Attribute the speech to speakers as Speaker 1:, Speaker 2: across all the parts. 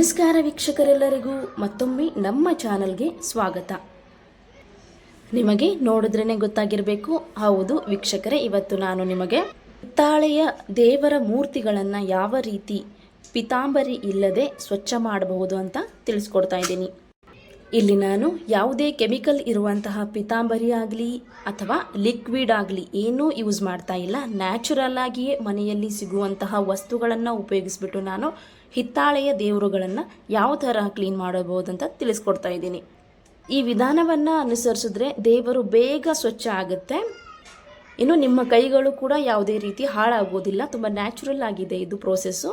Speaker 1: ನಮಸ್ಕಾರ ವೀಕ್ಷಕರೆಲ್ಲರಿಗೂ ಮತ್ತೊಮ್ಮೆ ನಮ್ಮ ಚಾನಲ್ಗೆ ಸ್ವಾಗತ. ನಿಮಗೆ ನೋಡಿದ್ರೇ ಗೊತ್ತಾಗಿರಬೇಕು, ಹೌದು ವೀಕ್ಷಕರೇ, ಇವತ್ತು ನಾನು ನಿಮಗೆ ಹಿತ್ತಾಳೆಯ ದೇವರ ಮೂರ್ತಿಗಳನ್ನು ಯಾವ ರೀತಿ ಪಿತಾಂಬರಿ ಇಲ್ಲದೆ ಸ್ವಚ್ಛ ಮಾಡಬಹುದು ಅಂತ ತಿಳಿಸ್ಕೊಡ್ತಾ ಇದ್ದೀನಿ. ಇಲ್ಲಿ ನಾನು ಯಾವುದೇ ಕೆಮಿಕಲ್ ಇರುವಂತಹ ಪಿತಾಂಬರಿ ಆಗಲಿ ಅಥವಾ ಲಿಕ್ವಿಡ್ ಆಗಲಿ ಏನೂ ಯೂಸ್ ಮಾಡ್ತಾ ಇಲ್ಲ. ನ್ಯಾಚುರಲ್ ಆಗಿಯೇ ಮನೆಯಲ್ಲಿ ಸಿಗುವಂತಹ ವಸ್ತುಗಳನ್ನು ಉಪಯೋಗಿಸ್ಬಿಟ್ಟು ನಾನು ಹಿತ್ತಾಳೆಯ ದೇವರುಗಳನ್ನು ಯಾವ ಥರ ಕ್ಲೀನ್ ಮಾಡಬಹುದು ಅಂತ ತಿಳಿಸ್ಕೊಡ್ತಾ ಇದ್ದೀನಿ. ಈ ವಿಧಾನವನ್ನು ಅನುಸರಿಸಿದ್ರೆ ದೇವರು ಬೇಗ ಸ್ವಚ್ಛ ಆಗುತ್ತೆ. ಇನ್ನು ನಿಮ್ಮ ಕೈಗಳು ಕೂಡ ಯಾವುದೇ ರೀತಿ ಹಾಳಾಗೋದಿಲ್ಲ. ತುಂಬ ನ್ಯಾಚುರಲ್ ಆಗಿದೆ ಇದು ಪ್ರೋಸೆಸ್ಸು.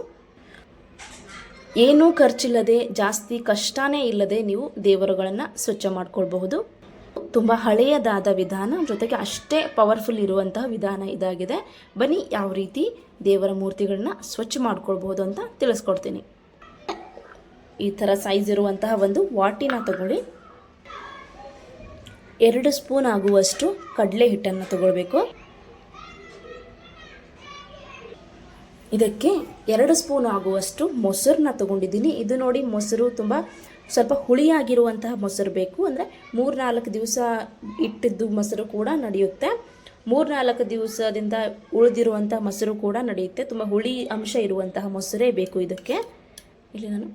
Speaker 1: ಏನೂ ಖರ್ಚಿಲ್ಲದೆ, ಜಾಸ್ತಿ ಕಷ್ಟನೇ ಇಲ್ಲದೆ ನೀವು ದೇವರುಗಳನ್ನು ಸ್ವಚ್ಛ ಮಾಡ್ಕೊಳ್ಬಹುದು. ತುಂಬ ಹಳೆಯದಾದ ವಿಧಾನ, ಜೊತೆಗೆ ಅಷ್ಟೇ ಪವರ್ಫುಲ್ ಇರುವಂತಹ ವಿಧಾನ ಇದಾಗಿದೆ. ಬನ್ನಿ ಯಾವ ರೀತಿ ದೇವರ ಮೂರ್ತಿಗಳನ್ನ ಸ್ವಚ್ಛ ಮಾಡ್ಕೊಳ್ಬಹುದು ಅಂತ ತಿಳಿಸ್ಕೊಡ್ತೀನಿ. ಈ ಥರ ಸೈಜ್ ಇರುವಂತಹ ಒಂದು ವಾಟಿನ ತಗೊಳ್ಳಿ. 2 ಸ್ಪೂನ್ ಆಗುವಷ್ಟು ಕಡಲೆ ಹಿಟ್ಟನ್ನು ತಗೊಳ್ಬೇಕು. ಇದಕ್ಕೆ 2 ಸ್ಪೂನ್ ಆಗುವಷ್ಟು ಮೊಸರನ್ನ ತಗೊಂಡಿದ್ದೀನಿ. ಇದು ನೋಡಿ, ಮೊಸರು ತುಂಬ ಸ್ವಲ್ಪ ಹುಳಿಯಾಗಿರುವಂತಹ ಮೊಸರು ಬೇಕು. ಅಂದರೆ 3-4 ದಿವಸ ಇಟ್ಟಿದ್ದು ಮೊಸರು ಕೂಡ ನಡೆಯುತ್ತೆ. 3-4 ದಿವಸದಿಂದ ಉಳಿದಿರುವಂತಹ ಮೊಸರು ಕೂಡ ನಡೆಯುತ್ತೆ. ತುಂಬ ಹುಳಿ ಅಂಶ ಇರುವಂತಹ ಮೊಸರೇ ಬೇಕು ಇದಕ್ಕೆ. ಇಲ್ಲಿ ನಾನು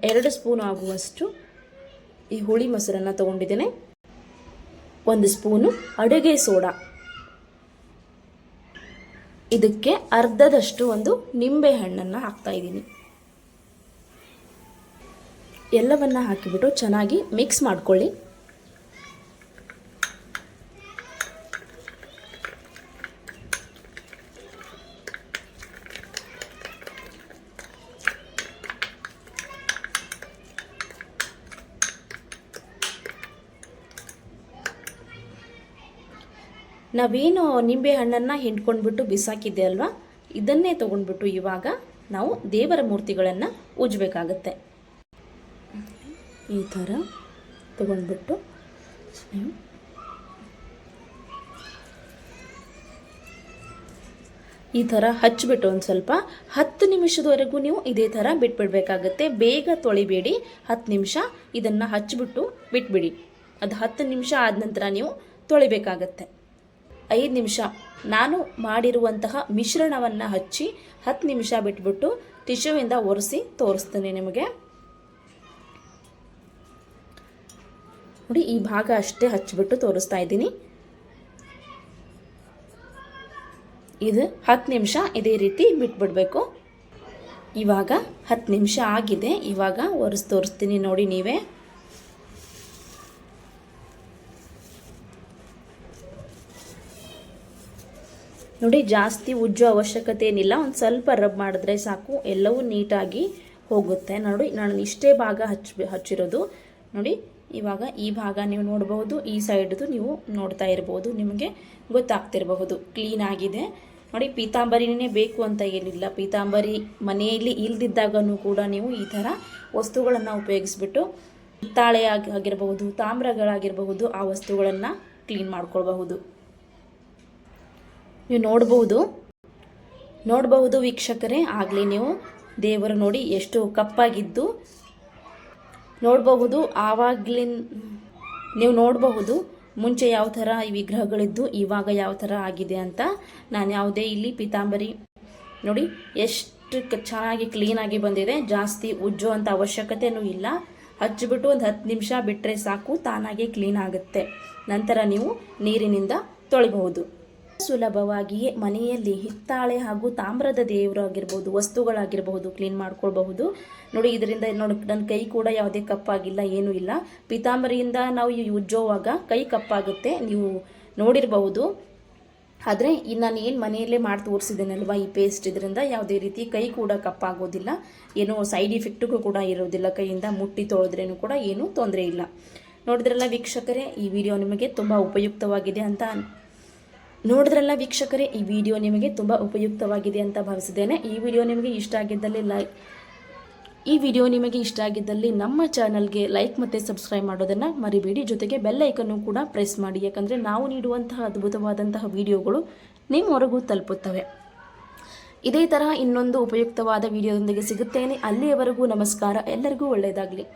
Speaker 1: 2 ಸ್ಪೂನ್ ಆಗುವಷ್ಟು ಈ ಹುಳಿ ಮೊಸರನ್ನು ತಗೊಂಡಿದ್ದೇನೆ. 1 ಸ್ಪೂನು ಅಡುಗೆ ಸೋಡಾ, ಇದಕ್ಕೆ ಅರ್ಧದಷ್ಟು ಒಂದು ನಿಂಬೆ ಹಣ್ಣನ್ನು ಹಾಕ್ತಾ ಇದ್ದೀನಿ. ಎಲ್ಲವನ್ನ ಹಾಕಿಬಿಟ್ಟು ಚೆನ್ನಾಗಿ ಮಿಕ್ಸ್ ಮಾಡ್ಕೊಳ್ಳಿ. ನಾವೇನು ನಿಂಬೆ ಹಣ್ಣನ್ನು ಹಿಂಡ್ಕೊಂಡ್ಬಿಟ್ಟು ಬಿಸಾಕಿದ್ದೆ ಅಲ್ವಾ, ಇದನ್ನೇ ತೊಗೊಂಡ್ಬಿಟ್ಟು ಇವಾಗ ನಾವು ದೇವರ ಮೂರ್ತಿಗಳನ್ನು ಉಜ್ಜಬೇಕಾಗತ್ತೆ. ಈ ಥರ ತೊಗೊಂಡ್ಬಿಟ್ಟು ಈ ಥರ ಹಚ್ಚಿಬಿಟ್ಟು ಒಂದು ಸ್ವಲ್ಪ 10 ನಿಮಿಷದವರೆಗೂ ನೀವು ಇದೇ ಥರ ಬಿಟ್ಬಿಡ್ಬೇಕಾಗತ್ತೆ. ಬೇಗ ತೊಳಿಬೇಡಿ. 10 ನಿಮಿಷ ಇದನ್ನು ಹಚ್ಚಿಬಿಟ್ಟು ಬಿಟ್ಬಿಡಿ. ಅದು 10 ನಿಮಿಷ ಆದ ನಂತರ ನೀವು ತೊಳಿಬೇಕಾಗತ್ತೆ. 5 ನಿಮಿಷ ನಾನು ಮಾಡಿರುವಂತಹ ಮಿಶ್ರಣವನ್ನು ಹಚ್ಚಿ 10 ನಿಮಿಷ ಬಿಟ್ಬಿಟ್ಟು ಟಿಶ್ಯೂವಿಂದ ಒರೆಸಿ ತೋರಿಸ್ತೀನಿ ನಿಮಗೆ. ನೋಡಿ, ಈ ಭಾಗ ಅಷ್ಟೇ ಹಚ್ಚಿಬಿಟ್ಟು ತೋರಿಸ್ತಾ ಇದ್ದೀನಿ. ಇದು 10 ನಿಮಿಷ ಇದೇ ರೀತಿ ಬಿಟ್ಬಿಡ್ಬೇಕು. ಇವಾಗ 10 ನಿಮಿಷ ಆಗಿದೆ. ಇವಾಗ ಒರೆಸಿ ತೋರಿಸ್ತೀನಿ ನೋಡಿ ನೀವೇ. ನೋಡಿ, ಜಾಸ್ತಿ ಉಜ್ಜೋ ಅವಶ್ಯಕತೆ ಏನಿಲ್ಲ. ಒಂದು ಸ್ವಲ್ಪ ರಬ್ ಮಾಡಿದ್ರೆ ಸಾಕು, ಎಲ್ಲವೂ ನೀಟಾಗಿ ಹೋಗುತ್ತೆ. ನೋಡಿ, ನಾನು ಇಷ್ಟೇ ಭಾಗ ಹಚ್ಚಿರೋದು. ನೋಡಿ, ಇವಾಗ ಈ ಭಾಗ ನೀವು ನೋಡಬಹುದು, ಈ ಸೈಡ್ದು ನೀವು ನೋಡ್ತಾ ಇರಬಹುದು, ನಿಮಗೆ ಗೊತ್ತಾಗ್ತಿರಬಹುದು ಕ್ಲೀನ್ ಆಗಿದೆ. ನೋಡಿ, ಪೀತಾಂಬರಿನೇ ಬೇಕು ಅಂತ ಏನಿಲ್ಲ. ಪೀತಾಂಬರಿ ಮನೆಯಲ್ಲಿ ಇಲ್ದಿದ್ದಾಗನೂ ಕೂಡ ನೀವು ಈ ಥರ ವಸ್ತುಗಳನ್ನು ಉಪಯೋಗಿಸ್ಬಿಟ್ಟು ಹಿತ್ತಾಳೆ ಆಗಿರಬಹುದು, ತಾಮ್ರಗಳಾಗಿರಬಹುದು, ಆ ವಸ್ತುಗಳನ್ನು ಕ್ಲೀನ್ ಮಾಡ್ಕೊಳ್ಬಹುದು. ನೀವು ನೋಡಬಹುದು ವೀಕ್ಷಕರೇ. ಆಗಲೇ ನೀವು ದೇವರು ನೋಡಿ ಎಷ್ಟು ಕಪ್ಪಾಗಿದ್ದು ನೋಡಬಹುದು. ನೀವು ನೋಡಬಹುದು ಮುಂಚೆ ಯಾವ ಥರ ಈ ವಿಗ್ರಹಗಳಿದ್ದು ಇವಾಗ ಯಾವ ಥರ ಆಗಿದೆ ಅಂತ. ನಾನು ಯಾವುದೇ ಇಲ್ಲಿ ಪೀತಾಂಬರಿ ನೋಡಿ ಎಷ್ಟು ಚೆನ್ನಾಗಿ ಕ್ಲೀನಾಗಿ ಬಂದಿದೆ. ಜಾಸ್ತಿ ಉಜ್ಜೋ ಅಂಥ ಅವಶ್ಯಕತೆಯೂ ಇಲ್ಲ. ಹಚ್ಚಿಬಿಟ್ಟು ಒಂದು 10 ನಿಮಿಷ ಬಿಟ್ಟರೆ ಸಾಕು, ತಾನಾಗೆ ಕ್ಲೀನ್ ಆಗುತ್ತೆ. ನಂತರ ನೀವು ನೀರಿನಿಂದ ತೊಳಿಬಹುದು. ಸುಲಭವಾಗಿಯೇ ಮನೆಯಲ್ಲಿ ಹಿತ್ತಾಳೆ ಹಾಗೂ ತಾಮ್ರದ ದೇವರು ಆಗಿರ್ಬೋದು, ವಸ್ತುಗಳಾಗಿರಬಹುದು ಕ್ಲೀನ್ ಮಾಡ್ಕೊಳ್ಬಹುದು. ನೋಡಿ, ಇದರಿಂದ ನನ್ನ ಕೈ ಕೂಡ ಯಾವುದೇ ಕಪ್ಪಾಗಿಲ್ಲ, ಏನೂ ಇಲ್ಲ. ಪೀತಾಂಬರಿಯಿಂದ ನಾವು ಉಜ್ಜೋವಾಗ ಕೈ ಕಪ್ಪಾಗುತ್ತೆ, ನೀವು ನೋಡಿರಬಹುದು. ಆದರೆ ನಾನು ಏನು ಮನೆಯಲ್ಲೇ ಮಾಡಿ ತೋರಿಸಿದ್ದೇನಲ್ವ ಈ ಪೇಸ್ಟ್, ಇದರಿಂದ ಯಾವುದೇ ರೀತಿ ಕೈ ಕೂಡ ಕಪ್ಪಾಗೋದಿಲ್ಲ. ಏನೋ ಸೈಡ್ ಇಫೆಕ್ಟಿಗೂ ಕೂಡ ಇರೋದಿಲ್ಲ. ಕೈಯಿಂದ ಮುಟ್ಟಿ ತೊಳೆದ್ರೇನು ಕೂಡ ಏನೂ ತೊಂದರೆ ಇಲ್ಲ. ನೋಡಿದ್ರಲ್ಲ ವೀಕ್ಷಕರೇ, ಈ ವಿಡಿಯೋ ನಿಮಗೆ ತುಂಬ ಉಪಯುಕ್ತವಾಗಿದೆ ಅಂತ ಉಪಯುಕ್ತವಾಗಿದೆ ಅಂತ ಭಾವಿಸಿದ್ದೇನೆ. ಈ ವಿಡಿಯೋ ನಿಮಗೆ ಇಷ್ಟ ಆಗಿದ್ದಲ್ಲಿ ನಮ್ಮ ಚಾನಲ್ಗೆ ಲೈಕ್ ಮತ್ತು ಸಬ್ಸ್ಕ್ರೈಬ್ ಮಾಡೋದನ್ನು ಮರಿಬೇಡಿ. ಜೊತೆಗೆ ಬೆಲ್ ಐಕನ್ನು ಕೂಡ ಪ್ರೆಸ್ ಮಾಡಿ, ಯಾಕಂದರೆ ನಾವು ನೀಡುವಂತಹ ಅದ್ಭುತವಾದಂತಹ ವಿಡಿಯೋಗಳು ನಿಮ್ಮವರೆಗೂ ತಲುಪುತ್ತವೆ. ಇದೇ ತರಹ ಇನ್ನೊಂದು ಉಪಯುಕ್ತವಾದ ವಿಡಿಯೋದೊಂದಿಗೆ ಸಿಗುತ್ತೇನೆ. ಅಲ್ಲಿಯವರೆಗೂ ನಮಸ್ಕಾರ. ಎಲ್ಲರಿಗೂ ಒಳ್ಳೆಯದಾಗಲಿ.